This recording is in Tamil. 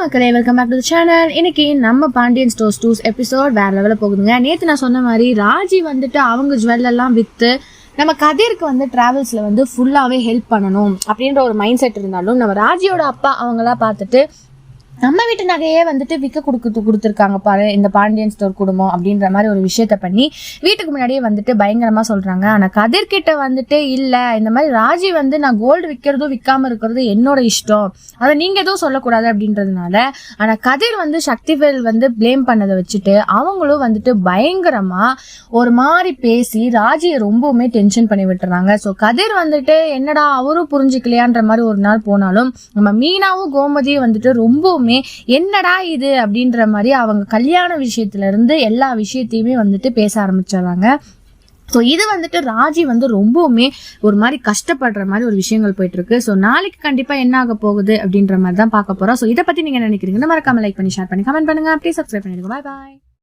மக்களே, welcome back to the channel. இன்னைக்கு நம்ம பாண்டியன் ஸ்டோர்ஸ் 2 எபிசோட் வேற லெவலில் போகுதுங்க. நேற்று நான் சொன்ன மாதிரி ராஜி வந்துட்டு அவங்க ஜுவல்லெல்லாம் விற்று நம்ம கதிருக்கு வந்து டிராவல்ஸில் வந்து ஃபுல்லாகவே ஹெல்ப் பண்ணணும் அப்படின்ற ஒரு மைண்ட் செட் இருந்தாலும் நம்ம ராஜியோட அப்பா அவங்களாம் பார்த்துட்டு நம்ம வீட்டு நகையே வந்துட்டு விற்க கொடுத்துருக்காங்க பாரு இந்த பாண்டியன் ஸ்டோர் குடும்பம் அப்படின்ற மாதிரி ஒரு விஷயத்த பண்ணி வீட்டுக்கு முன்னாடியே வந்துட்டு பயங்கரமாக சொல்கிறாங்க. ஆனால் கதிர்கிட்ட வந்துட்டு இல்லை, இந்த மாதிரி ராஜி வந்து நான் கோல்டு விற்கிறதும் விற்காமல் இருக்கிறது என்னோட இஷ்டம், அதை நீங்கள் எதுவும் சொல்லக்கூடாது அப்படின்றதுனால. ஆனால் கதிர் வந்து சக்திவேல் வந்து பிளேம் பண்ணதை வச்சுட்டு அவங்களும் வந்துட்டு பயங்கரமாக ஒரு மாதிரி பேசி ராஜியை ரொம்பவுமே டென்ஷன் பண்ணி விட்டுறாங்க. ஸோ கதிர் வந்துட்டு என்னடா அவரும் புரிஞ்சுக்கலையான்ற மாதிரி ஒரு நாள் போனாலும் நம்ம மீனாவும் கோமதியும் வந்துட்டு ரொம்பவுமே என்னடா இது அப்படின்ற மாதிரி அவங்க கல்யாண விஷயத்துல இருந்து எல்லா விஷயத்தையுமே வந்துட்டு பேச ஆரம்பிச்சிடறாங்க. ஸோ இது வந்துட்டு ராஜி வந்து ரொம்பவுமே ஒரு மாதிரி கஷ்டப்படுற மாதிரி ஒரு விஷயங்கள் போயிட்டு இருக்கு. ஸோ நாளைக்கு கண்டிப்பா என்ன ஆக போகுது அப்படின்ற மாதிரி தான் பார்க்க போறோம். ஸோ இதை பத்தி நீங்க நினைக்கிறீங்கன்னா மறக்காம லைக் பண்ணி ஷேர் பண்ணி கமெண்ட் பண்ணுங்க. அப்படியே சப்ஸ்கிரைப் பண்ணிடுங்க. பாய் பாய்.